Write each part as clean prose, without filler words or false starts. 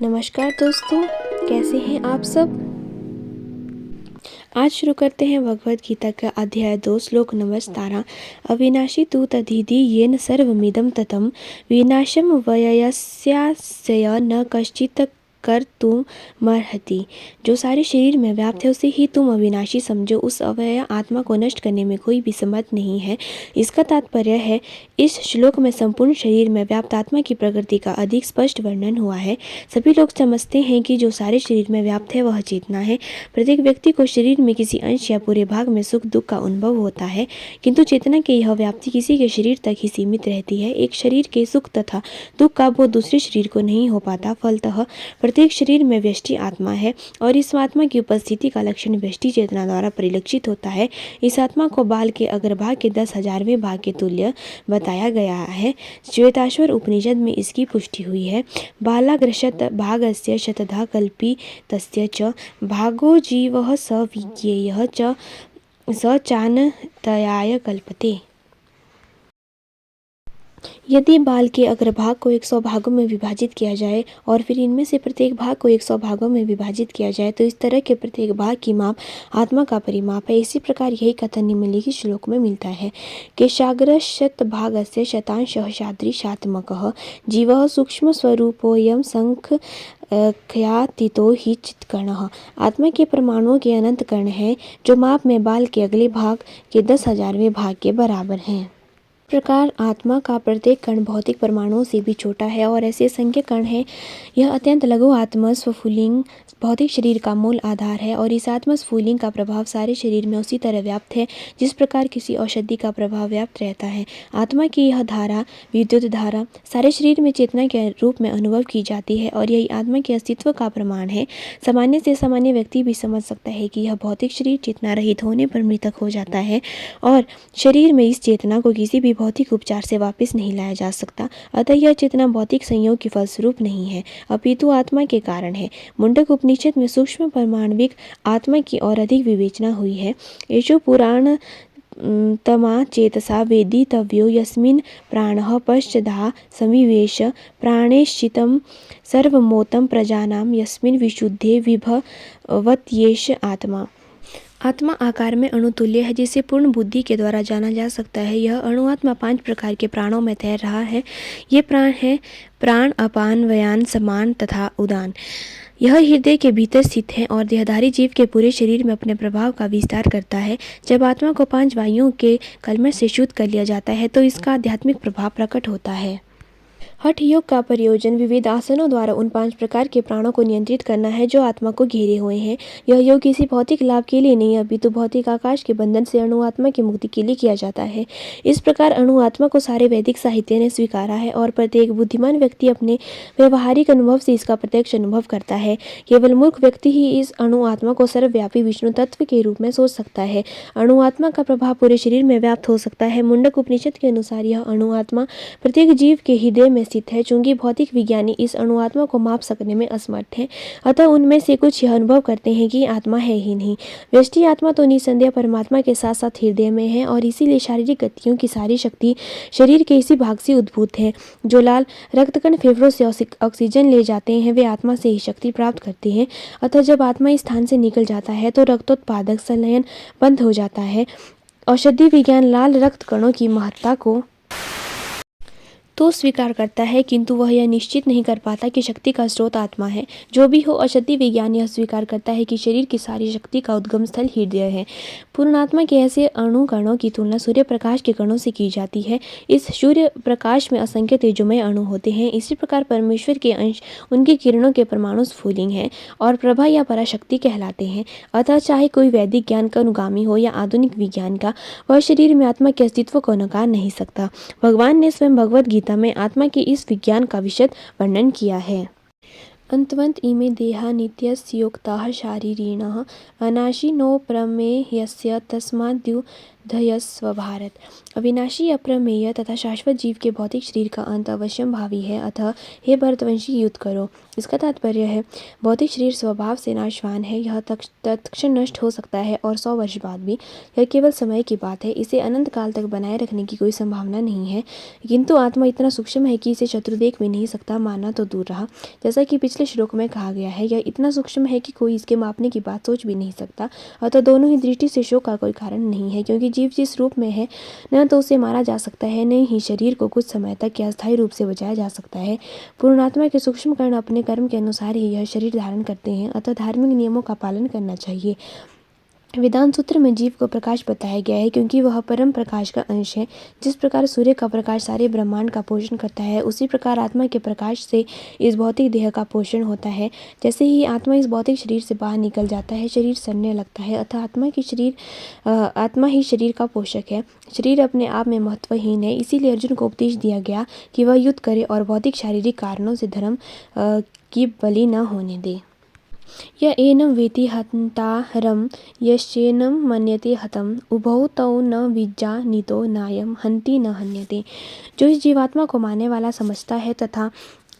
नमस्कार दोस्तों, कैसे हैं आप सब। आज शुरू करते हैं भगवद गीता का अध्याय 2 श्लोक नंबर 17। अविनाशी तु तदिति येन सर्वमिदं ततं विनाशं व्ययस्यास्य न कश्चित् कर्तुमर्हति। जो सारे शरीर में व्याप्त है उसे ही तुम अविनाशी समझो, उस अव्यय आत्मा को नष्ट करने में कोई भी समर्थ नहीं है। इसका तात्पर्य है, इस श्लोक में संपूर्ण शरीर में व्याप्त आत्मा की प्रकृति का अधिक स्पष्ट वर्णन हुआ है। सभी लोग समझते हैं कि जो सारे शरीर में व्याप्त है वह चेतना है। प्रत्येक व्यक्ति को शरीर में किसी अंश या पूरे भाग में सुख दुख का अनुभव होता है, किंतु चेतना की यह व्याप्ति किसी के शरीर तक ही सीमित रहती है। एक शरीर के सुख तथा दुख का बोध दूसरे शरीर को नहीं हो पाता। फलतः प्रत्येक शरीर में व्यष्टि आत्मा है और इस आत्मा की उपस्थिति का लक्षण व्यष्टि चेतना द्वारा परिलक्षित होता है। इस आत्मा को बाल के अग्रभाग के 10,000वें भाग के तुल्य बताया गया है। श्वेताश्वर उपनिषद में इसकी पुष्टि हुई है। बालाग्रशत भागस्य शतधा कल्पितस्य च भागो जीवः स विज्ञेयः च स चानतयाय कल्पते। यदि बाल के अग्रभाग को 100 भागों में विभाजित किया जाए और फिर इनमें से प्रत्येक भाग को 100 भागों में विभाजित किया जाए तो इस तरह के प्रत्येक भाग की माप आत्मा का परिमाप है। इसी प्रकार यही कथन निम्नलिखित श्लोक में मिलता है। केशाग्रशत भागस्य शतांशः सादृशात्मकः जीवः सूक्ष्म स्वरूपोऽयं संख्यातीतो हि चित्कणः। आत्मा के परमाणुओं के अनंत कण हैं जो माप में बाल के अगले भाग के 10,000वें भाग के बराबर हैं। प्रकार आत्मा का प्रत्येक कण भौतिक परमाणुओं से भी छोटा है और ऐसे असंख्य कण हैं। यह अत्यंत लघु आत्मा स्फुलिंग भौतिक शरीर का मूल आधार है और इस आत्मा स्फुलिंग का प्रभाव सारे शरीर में उसी तरह व्याप्त है जिस प्रकार किसी औषधि का प्रभाव व्याप्त रहता है। आत्मा की यह धारा, विद्युत धारा, सारे शरीर में चेतना के रूप में अनुभव की जाती है और यही आत्मा के अस्तित्व का प्रमाण है। सामान्य से सामान्य व्यक्ति भी समझ सकता है कि यह भौतिक शरीर चेतना रहित होने पर मृतक हो जाता है और शरीर में इस चेतना को किसी भी भौतिक उपचार से वापस नहीं लाया जा सकता। अतः यह चेतना भौतिक संयोग की फलस्वरूप नहीं है, अपितु आत्मा के कारण है। मुंडक उपनिषद में सूक्ष्म परमाणविक आत्मा की और अधिक विवेचना हुई है। एषु पुराण तमा चेतसा वेदितव्यो यस्मिन् प्राणः पश्चधा समिवेश प्राणेश्चितं सर्वमोतं प्रजानां यस्मिन् विशुद्धे विभवत्येष आत्मा। आत्मा आकार में अणुतुल्य है जिसे पूर्ण बुद्धि के द्वारा जाना जा सकता है। यह अणुआत्मा 5 प्रकार के प्राणों में तैर रहा है। ये प्राण हैं प्राण, अपान, व्यान, समान तथा उदान। यह हृदय के भीतर स्थित है और देहधारी जीव के पूरे शरीर में अपने प्रभाव का विस्तार करता है। जब आत्मा को 5 वायुओं के कलमश से शुद्ध कर लिया जाता है तो इसका आध्यात्मिक प्रभाव प्रकट होता है। हठ योग का प्रयोजन विविध आसनों द्वारा उन 5 प्रकार के प्राणों को नियंत्रित करना है जो आत्मा को घेरे हुए हैं। यह योग किसी भौतिक लाभ के लिए नहीं अपितु भौतिक आकाश के बंधन से अणु आत्मा की मुक्ति के लिए किया जाता है। इस प्रकार अणु आत्मा को सारे वैदिक साहित्य ने स्वीकारा है और प्रत्येक बुद्धिमान व्यक्ति अपने व्यवहारिक अनुभव से इसका प्रत्यक्ष अनुभव करता है। केवल मूर्ख व्यक्ति ही इस अणु आत्मा को सर्वव्यापी विष्णु तत्व के रूप में सोच सकता है। अणु आत्मा का प्रभाव पूरे शरीर में व्याप्त हो सकता है। मुंडक उपनिषद के अनुसार यह अणु आत्मा प्रत्येक जीव के हृदय में स्थित है। चूंकि भौतिक विज्ञानी इस अणुआत्मा को माप सकने में असमर्थ हैं, अतः उनमें से कुछ यह अनुभव करते हैं कि आत्मा है ही नहीं। व्यष्टि आत्मा तो निसंदेह परमात्मा के साथ साथ हृदय में है और इसीलिए शारीरिक गतियों की सारी शक्ति शरीर के इसी भाग से उद्भूत है। जो लाल रक्तकण फेफड़ों से ऑक्सीजन ले जाते हैं वे आत्मा से ही शक्ति प्राप्त करते हैं। अतः जब आत्मा इस स्थान से निकल जाता है तो रक्तोत्पादक संलयन बंद हो जाता है। औषधि विज्ञान लाल रक्त कणों की महत्ता को तो स्वीकार करता है, किंतु वह यह निश्चित नहीं कर पाता कि शक्ति का स्रोत आत्मा है। जो भी हो, औषधि विज्ञान यह स्वीकार करता है कि शरीर की सारी शक्ति का उद्गम स्थल हृदय है। पूर्णात्मा के ऐसे अणु कणों की तुलना सूर्य प्रकाश के कणों से की जाती है। इस सूर्य प्रकाश में असंख्य तेजोमय अणु होते हैं। इसी प्रकार परमेश्वर के अंश, उनकी किरणों के परमाणु स्फुलिंग हैं और प्रभा या पराशक्ति कहलाते हैं। अतः चाहे कोई वैदिक ज्ञान का अनुगामी हो या आधुनिक विज्ञान का, वह शरीर में आत्मा के अस्तित्व को नकार नहीं सकता। भगवान ने स्वयं भगवद गीता में आत्मा के इस विज्ञान का विशद वर्णन किया है। अंतवंत इमे देहा नित्यस्योक्ताः शारीरिणः अनाशिनो प्रमेयस्य तस्माद्यु धयस्व भारत। अविनाशी, अप्रमेय तथा शाश्वत जीव के भौतिक शरीर का अंत अवश्यंभावी है, अतः हे भरतवंशी युद्ध करो। इसका तात्पर्य है भौतिक शरीर स्वभाव से नाशवान है, यह तत्क्षण नष्ट हो सकता है और 100 वर्ष बाद भी। यह केवल समय की बात है, इसे अनंत काल तक बनाए रखने की कोई संभावना नहीं है। किंतु आत्मा इतना सूक्ष्म है कि इसे शत्रु देख भी नहीं सकता, मानना तो दूर रहा। जैसा कि पिछले श्लोक में कहा गया है, यह इतना सूक्ष्म है कि कोई इसके मापने की बात सोच भी नहीं सकता। अतः दोनों ही दृष्टि से शोक का कोई कारण नहीं है, क्योंकि जीव जिस रूप में है न तो उसे मारा जा सकता है, न ही शरीर को कुछ समय तक या अस्थायी रूप से बचाया जा सकता है। पूर्णात्मा के सूक्ष्म कण अपने कर्म के अनुसार ही यह शरीर धारण करते हैं, अतः धार्मिक नियमों का पालन करना चाहिए। वेदांत सूत्र में जीव को प्रकाश बताया गया है, क्योंकि वह परम प्रकाश का अंश है। जिस प्रकार सूर्य का प्रकाश सारे ब्रह्मांड का पोषण करता है, उसी प्रकार आत्मा के प्रकाश से इस भौतिक देह का पोषण होता है। जैसे ही आत्मा इस भौतिक शरीर से बाहर निकल जाता है, शरीर सड़ने लगता है, अतः आत्मा ही शरीर का पोषक है। शरीर अपने आप में महत्वहीन है, इसीलिए अर्जुन को उपदेश दिया गया कि वह युद्ध करे और भौतिक शारीरिक कारणों से धर्म की बलि न होने दे। य एनं वेति हन्तारं यश्चैनं मन्यते हतम् उभौ तौ न विजानीतो नायं हन्ति न हन्यते। जो इस जीवात्मा को मारने वाला समझता है तथा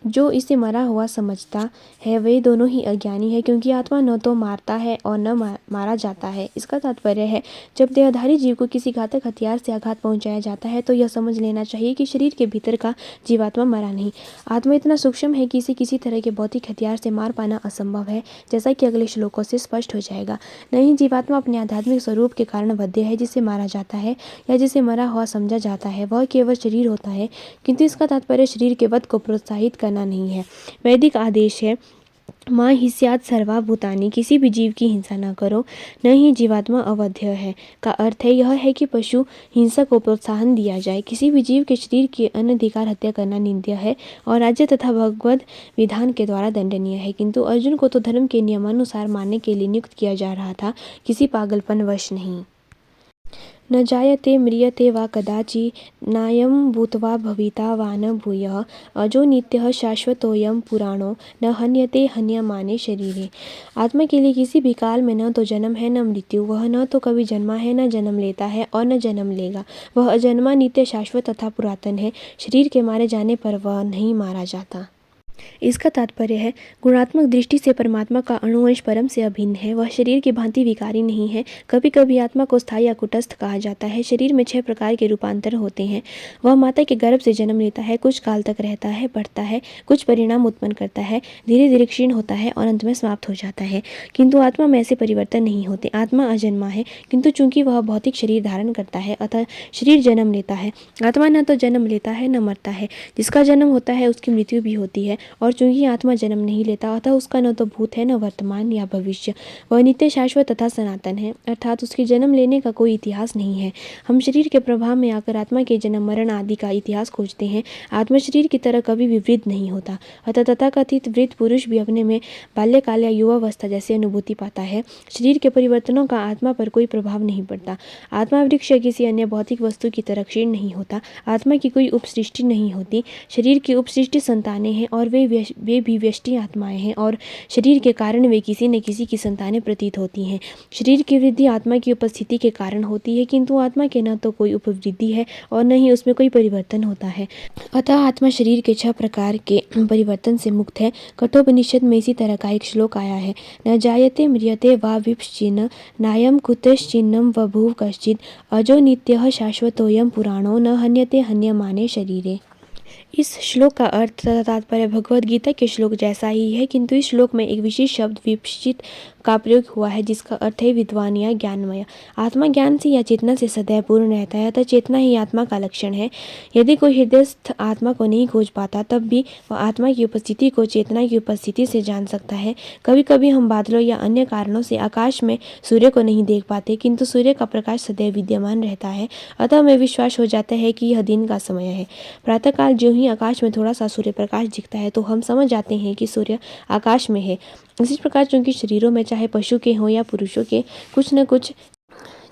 जो इसे मरा हुआ समझता है, वे दोनों ही अज्ञानी है, क्योंकि आत्मा न तो मारता है और न मारा जाता है। इसका तात्पर्य है जब देहधारी जीव को किसी घातक हथियार से आघात पहुंचाया जाता है, तो यह समझ लेना चाहिए कि शरीर के भीतर का जीवात्मा मरा नहीं। आत्मा इतना सूक्ष्म है कि इसे किसी तरह के भौतिक हथियार से मार पाना असंभव है, जैसा कि अगले श्लोकों से स्पष्ट हो जाएगा। नहीं, जीवात्मा अपने आध्यात्मिक स्वरूप के कारण बद्ध है। जिसे मारा जाता है या जिसे मरा हुआ समझा जाता है, वह केवल शरीर होता है, किंतु इसका तात्पर्य शरीर के वध को प्रोत्साहित करना नहीं है। वैदिक आदेश है मां हिंस्यात् सर्वा भूतानि, किसी भी जीव की हिंसा न करो, न ही जीवात्मा अवध्य है। का अर्थ है यह है कि पशु हिंसा को प्रोत्साहन दिया जाए। किसी भी जीव के शरीर की अनधिकार हत्या करना निंद्य है और राज्य तथा भगवद विधान के द्वारा दंडनीय है। किंतु अर्जुन को तो धर्म के नियमानुसार मारने के लिए नियुक्त किया जा रहा था, किसी पागलपन वश नहीं। न जायते म्रियते वा कदाचित् नायं भूत्वा भविता वा न भूयः अजो नित्यः शाश्वतोऽयं पुराणो न हन्यते हन्यमाने शरीरे। आत्मा के लिए किसी भी काल में न तो जन्म है न मृत्यु। वह न तो कभी जन्मा है, न जन्म लेता है और न जन्म लेगा। वह अजन्मा, नित्य, शाश्वत तथा पुरातन है। शरीर के मारे जाने पर वह नहीं मारा जाता। इसका तात्पर्य है गुणात्मक दृष्टि से परमात्मा का अणुवंश परम से अभिन्न है। वह शरीर की भांति विकारी नहीं है। कभी कभी आत्मा को स्थायी या कुटस्थ कहा जाता है। शरीर में 6 प्रकार के रूपांतर होते हैं। वह माता के गर्भ से जन्म लेता है, कुछ काल तक रहता है, बढ़ता है, कुछ परिणाम उत्पन्न करता है, धीरे धीरे क्षीण होता है और अंत में समाप्त हो जाता है। किंतु आत्मा में ऐसे परिवर्तन नहीं होते। आत्मा अजन्मा है, किंतु चूंकि वह भौतिक शरीर धारण करता है, अतः शरीर जन्म लेता है। आत्मा न तो जन्म लेता है न मरता है। जिसका जन्म होता है उसकी मृत्यु भी होती है, और चूंकि आत्मा जन्म नहीं लेता, अतः उसका न तो भूत है, न वर्तमान या भविष्य। वह नित्य, शाश्वत तथा सनातन है, अर्थात उसके जन्म लेने का कोई इतिहास नहीं है। हम शरीर के प्रभाव में आकर आत्मा के जन्म मरण आदि का इतिहास खोजते हैं। आत्मा शरीर की तरह कभी विवृद्ध नहीं होता। अतः तथाकथित वृद्ध पुरुष भी अपने में बाल्यकाल या युवावस्था जैसी अनुभूति पाता है। शरीर के परिवर्तनों का आत्मा पर कोई प्रभाव नहीं पड़ता। आत्मा वृक्ष या किसी अन्य भौतिक वस्तु की तरह क्षीण नहीं होता। आत्मा की कोई उपसृष्टि नहीं होती। शरीर की उपसृष्टि संतानें हैं और वे भी व्यष्टि आत्माएं हैं, और शरीर के कारण वे किसी न किसी की संतानें प्रतीत होती हैं। शरीर की वृद्धि आत्मा की उपस्थिति के कारण होती है, किंतु आत्मा के न तो कोई उपवृद्धि है और न ही उसमें कोई परिवर्तन होता है। अतः आत्मा शरीर के 6 प्रकार के परिवर्तन से मुक्त है। कठोपनिषद में इसी तरह का एक श्लोक आया है, न जायते म्रियते वा विपश्चिन्न नायं कुतश्चिन्नं बभूव कश्चित् अजो नित्यः शाश्वतोऽयं पुराणो न हन्यते हन्यमाने शरीरे। इस श्लोक का अर्थ तथा तात्पर्य भगवद गीता के श्लोक जैसा ही है, किंतु इस श्लोक में एक विशेष शब्द विपश्चित का प्रयोग हुआ है, जिसका अर्थ है विद्वान या ज्ञानमय। आत्मा ज्ञान से या चेतना से सदैव पूर्ण रहता है, अतः चेतना ही आत्मा का लक्षण है। यदि कोई हृदयस्थ आत्मा को नहीं खोज पाता, तब भी वह आत्मा की उपस्थिति को चेतना की उपस्थिति से जान सकता है। कभी कभी हम बादलों या अन्य कारणों से आकाश में सूर्य को नहीं देख पाते, किंतु सूर्य का प्रकाश सदैव विद्यमान रहता है, अतः हमें विश्वास हो जाता है कि यह दिन का समय है। प्रातःकाल ज्यों ही आकाश में थोड़ा सा सूर्य प्रकाश दिखता है, तो हम समझ जाते हैं कि सूर्य आकाश में है। इसी प्रकार चूंकि शरीरों में चाहे पशु के हों या पुरुषों के कुछ न कुछ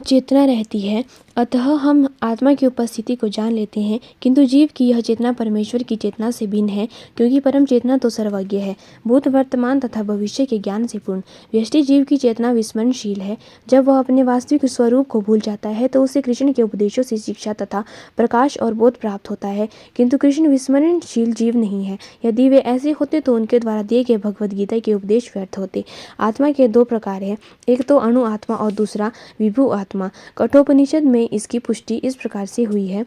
चेतना रहती है, अतः हम आत्मा की उपस्थिति को जान लेते हैं, किंतु जीव की यह चेतना परमेश्वर की चेतना से भिन्न है, क्योंकि परम चेतना तो सर्वज्ञ है, भूत वर्तमान तथा भविष्य के ज्ञान से पूर्ण। व्यष्टि जीव की चेतना विस्मरणशील है। जब वह अपने वास्तविक स्वरूप को भूल जाता है तो उसे कृष्ण के उपदेशों से शिक्षा तथा प्रकाश और बोध प्राप्त होता है, किंतु कृष्ण विस्मरणशील जीव नहीं है। यदि वे ऐसे होते तो उनके द्वारा दिए गए भगवद गीता के उपदेश व्यर्थ होते। आत्मा के दो प्रकार हैं, एक तो अणु आत्मा और दूसरा विभु आत्मा। कठोपनिषद में इसकी पुष्टि इस प्रकार से हुई है।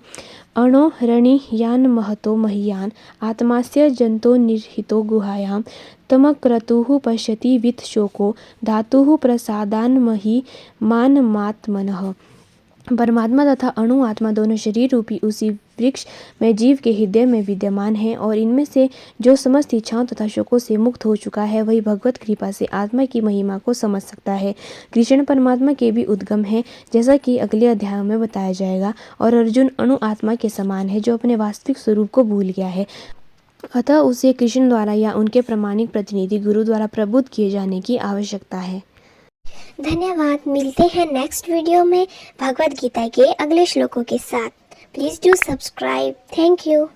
अणो रणि यान महतो महीयान आत्मास्य जंतो निर्हितो गुहायां तमक्रतुः पश्यति वित्त शोको धातुः प्रसादान मही मानमात्मनः। परमात्मा तथा अणु आत्मा दोनों शरीर रूपी उसी वृक्ष में जीव के हृदय में विद्यमान हैं, और इनमें से जो समस्त इच्छाओं तथा शोकों से मुक्त हो चुका है वही भगवत कृपा से आत्मा की महिमा को समझ सकता है। कृष्ण परमात्मा के भी उद्गम है, जैसा कि अगले अध्याय में बताया जाएगा, और अर्जुन अणु आत्मा के समान है जो अपने वास्तविक स्वरूप को भूल गया है, अतः उसे कृष्ण द्वारा या उनके प्रामाणिक प्रतिनिधि गुरु द्वारा प्रबुद्ध किए जाने की आवश्यकता है। धन्यवाद। मिलते हैं नेक्स्ट वीडियो में भगवद गीता के अगले श्लोकों के साथ। Please do subscribe. Thank you.